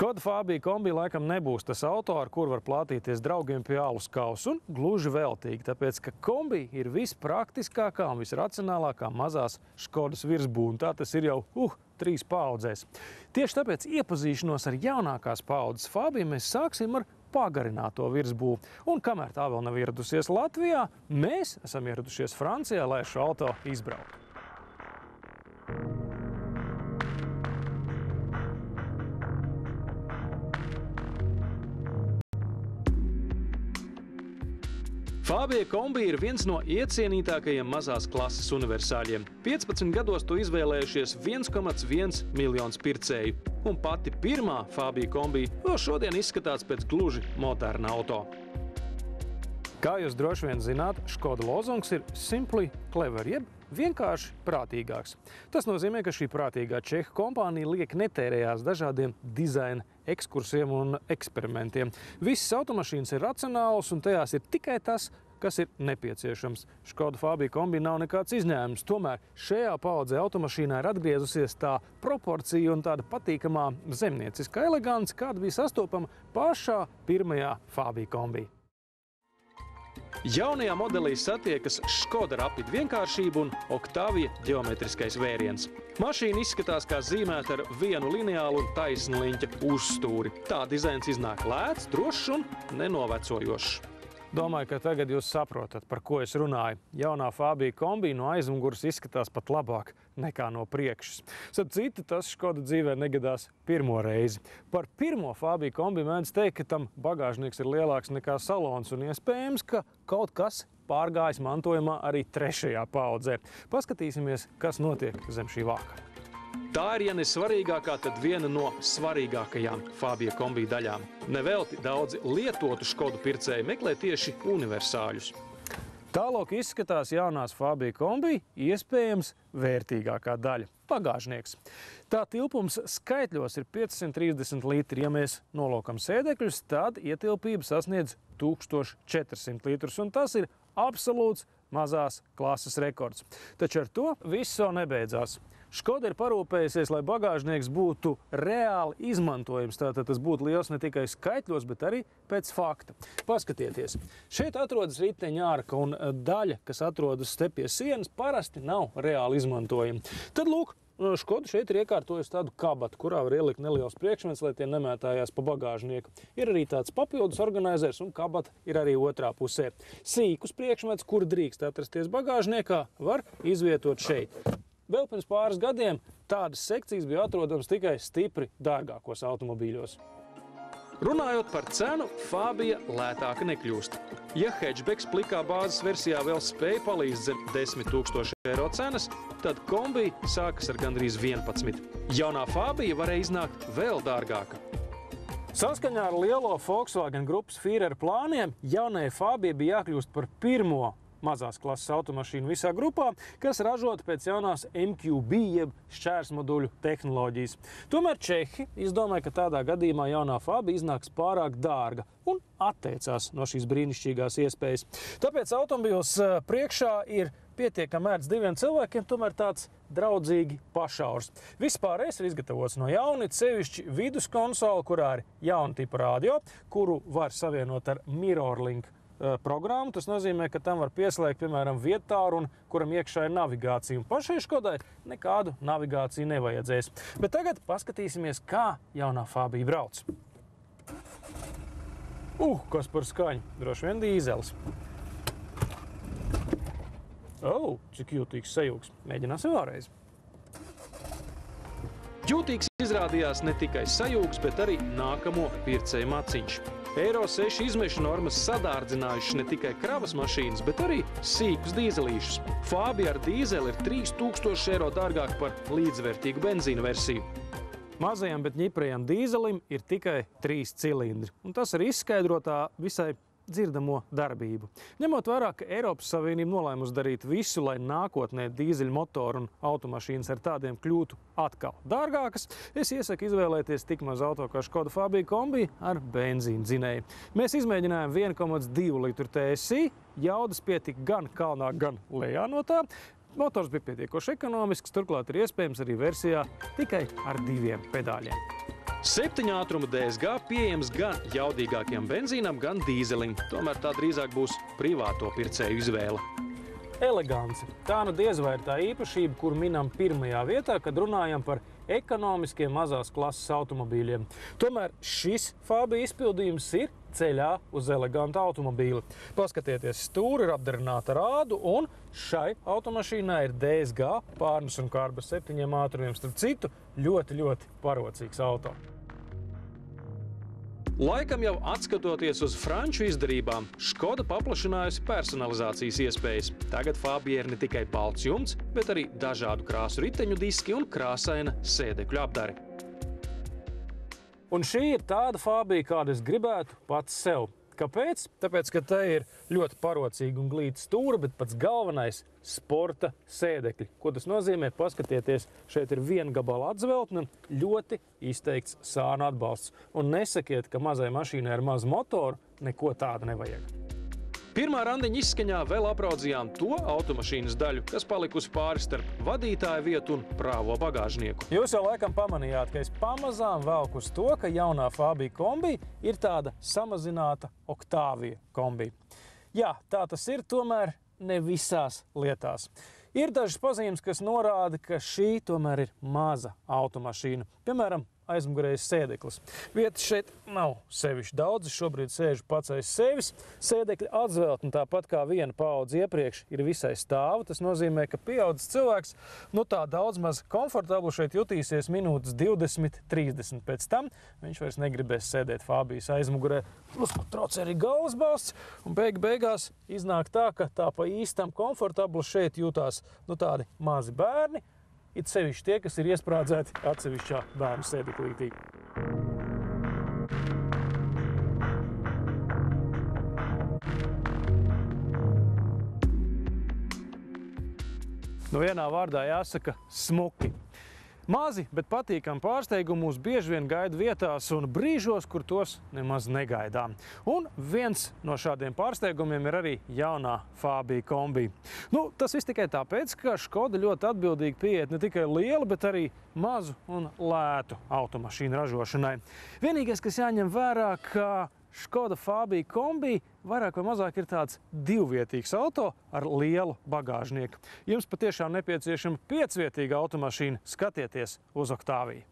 Škoda Fabija kombi laikam nebūs tas auto, ar kur var plātīties draugiem pie alus kausa, un gluži veltīgi, tāpēc, ka kombi ir vispraktiskākā un visracionālākā mazās Škodas virsbūve, un tā tas ir jau 3 paudzēs. Tieši tāpēc iepazīšanos ar jaunākās paudzes Fabiju mēs sāksim ar pagarināto virsbūvi. Un kamēr tā vēl nav ieradusies Latvijā, mēs esam ieradušies Francijā, lai šo auto izbrauktu. Fabija kombi ir viens no iecienītākajiem mazās klases universāļiem. 15 gados to izvēlējušies 1,1 miljonus pircēju. Un pati pirmā Fabija kombi vēl šodien izskatās pēc gluži moderna auto. Kā jūs droši vien zināt, Škoda lozungs ir simply clever, jeb vienkārši prātīgāks. Tas nozīmē, ka šī prātīgā čehu kompānija liek netērējās dažādiem dizaina ekskursiem un eksperimentiem. Visas automašīnas ir racionālas un tajās ir tikai tas, kas ir nepieciešams. Škoda Fabija kombi nav nekāds izņēmums. Tomēr šajā paudzē automašīnā ir atgriezusies tā proporcija un tāda patīkamā zemnieciskā elegance, kāda bija sastopama pašā pirmajā Fabija kombi. Jaunajā modelī satiekas Škoda Rapid vienkāršība un Octavia ģeometriskais vēriens. Mašīna izskatās kā zīmēta ar vienu lineālu un taisnu liņķa uzstūri. Tā dizains iznāk lēts, drošs un nenovecojošs. Domāju, ka tagad jūs saprotat, par ko es runāju. Jaunā Fabija kombi no aizmugures izskatās pat labāk nekā no priekšas. Starp citu, tas Škoda dzīvē negadās pirmo reizi. Par pirmo Fabija kombi mēdz teikt, ka tam bagāžnieks ir lielāks nekā salons un iespējams, ka kaut kas pārgājis mantojumā arī 3. paudzē. Paskatīsimies, kas notiek zem šī vāka. Tā ir, ja ne svarīgākā, tad viena no svarīgākajām Fabija kombi daļām. Nevelti daudzi lietotu Škodu pircēji meklē tieši universāļus. Tālāk izskatās jaunās Fabija kombi iespējams vērtīgākā daļa – bagāžnieks. Tā tilpums skaitļos ir 530 litri. Ja mēs nolokam sēdekļus, tad ietilpība sasniedz 1400 litrus, un tas ir absolūts mazās klases rekords. Taču ar to viss vēl nebeidzās. Škoda ir parūpējusies, lai bagāžnieks būtu reāli izmantojams. Tātad tas būtu liels ne tikai skaitļos, bet arī pēc fakta. Paskatieties, šeit atrodas riteņa ārka un daļa, kas atrodas te pie sienas, parasti nav reāli izmantojama. Tad lūk, Škoda šeit ir iekārtojusi tādu kabatu, kurā var ielikt neliels priekšmets, lai tie nemētājās pa bagāžnieku. Ir arī tāds papildus organizers un kabata ir arī otrā pusē. Sīkus priekšmets, kur drīkst atrasties bagāžniekā, var izvietot šeit. Vēl pirms pāris gadiem tādas sekcijas bija atrodams tikai stipri dārgākos automobīļos. Runājot par cenu, Fabija lētāka nekļūst. Ja hatchbacks plikā bāzes versijā vēl spēja palīdz zem 10 000 eiro cenas, tad kombi sākas ar gandrīz 11. Jaunā Fabija varēja iznākt vēl dārgāka. Saskaņā ar lielo Volkswagen grupas Führer plāniem, jaunajai Fabijai bija jākļūst par pirmo mazās klases automašīnu visā grupā, kas ražota pēc jaunās MQB, jeb šķērsmoduļu tehnoloģijas. Tomēr čehi izdomāja, ka tādā gadījumā jaunā Fabija iznāks pārāk dārga un atteicās no šīs brīnišķīgās iespējas. Tāpēc automobils priekšā ir pietiekami ērts 2 cilvēkiem, tomēr tāds draudzīgi pašaurs. Viss pārējais ir izgatavots no jauna, sevišķi viduskonsole, kurā ir jauna tipa radio, kuru var savienot ar MirrorLink programmu. Tas nozīmē, ka tam var pieslēgt, piemēram, vietāru, un kuram iekšā ir navigācija. Un pašai Škodai nekādu navigāciju nevajadzēs. Bet tagad paskatīsimies, kā jaunā Fabija brauc. Kas par skaņu? Droši vien dīzelis. Cik jūtīgs sajūgs. Mēģināsim vēlreiz. Jūtīgs izrādījās ne tikai sajūgs, bet arī nākamo pircēju maciņš. Eiro 6 izmešu normas sadārdzinājušas ne tikai kravas mašīnas, bet arī sīkus dīzelīšus. Fabija ar dīzeli ir 3000 eiro dārgāk par līdzvērtīgu benzīnu versiju. Mazajam, bet ņiprajam dīzelim ir tikai 3 cilindri, un tas arī izskaidro tā visai dzirdamo darbību. Ņemot vērā, ka Eiropas Savienība nolēmusi darīt visu, lai nākotnē dīzeļu motoru un automašīnas ar tādiem kļūtu atkal dārgākas, es iesaku izvēlēties tik maz auto kā Škoda Fabija kombi ar benzīna dzinēju. Mēs izmēģinājām 1,2 litru TSI, jaudas pietika gan kalnā, gan lejā no tā. Motors bija pietiekoši ekonomisks, turklāt ir iespējams arī versijā tikai ar 2 pedāļiem. 7 ātruma DSG pieejams gan jaudīgākiem benzīnam, gan dīzelim. Tomēr tā drīzāk būs privāto pircēju izvēle. Eleganci. Tā nu diez vai ir tā īpašība, kur minam pirmajā vietā, kad runājam par ekonomiskiem mazās klases automobīļiem. Tomēr šis Fabija izpildījums ir ceļā uz elegantu automobīli. Paskatieties, stūri ir apdarināta ar ādu, un šai automašīnai ir DSG pārnes un kārba 7 ātrumiem. Starp citu, ļoti parocīgs auto. Laikam jau atskatoties uz franču izdarībām, Škoda paplašinājusi personalizācijas iespējas. Tagad Fabija ir ne tikai balts jumts, bet arī dažādu krāsu riteņu diski un krāsaina sēdekļu apdare. Un šī ir tāda Fabija, kādu es gribētu pats sev. Kāpēc? Tāpēc, ka te ir ļoti parocīga un glīta stūra, bet pats galvenais – sporta sēdekļi. Ko tas nozīmē? Paskatieties, šeit ir viena gabala atzveltne un ļoti izteikts sānu atbalsts. Un nesakiet, ka mazai mašīnai ar mazu motoru neko tādu nevajag. Pirmā randiņa izskaņā vēl apraudzījām to automašīnas daļu, kas palikusi pāri starp vadītāja vietu un prāvo bagāžnieku. Jūs jau laikam pamanījāt, ka es pamazām velku uz to, ka jaunā Fabija kombi ir tāda samazināta Octavia kombi. Jā, tā tas ir, tomēr ne visās lietās. Ir dažas pazīmes, kas norāda, ka šī tomēr ir maza automašīna. Piemēram, aizmugurējais sēdeklis. Vietas šeit nav sevišķi daudz, es šobrīd sēžu pats aiz sevis. Sēdekļa atzveltne, tāpat kā viena paudze iepriekš, ir visai stāva. Tas nozīmē, ka pieaudzis cilvēks tā daudz maz komfortabli šeit jutīsies minūtes 20-30. Pēc tam viņš vairs negribēs sēdēt Fabijas aizmugurē. Plus, ko traucē arī galvasbalsts, un beigās iznāk tā, ka tā pa īstam komfortabli šeit jūtās tādi mazi bērni, it sevišķi tie, kas ir iesprādzēti atsevišķā bērnu sēdeklītī. Vienā vārdā jāsaka smuki. Mazi, bet patīkami pārsteigumi mūs bieži vien gaida vietās un brīžos, kur tos nemaz negaidām. Un viens no šādiem pārsteigumiem ir arī jaunā Fabija kombi. Tas viss tikai tāpēc, ka Škoda ļoti atbildīgi pieiet ne tikai lielu, bet arī mazu un lētu automašīnu ražošanai. Vienīgais, kas jāņem vērā, ka Škoda Fabija kombi vairāk vai mazāk ir tāds divvietīgs auto ar lielu bagāžnieku. Jums patiešām nepieciešama 5-vietīga automašīna, skatieties uz Octaviju.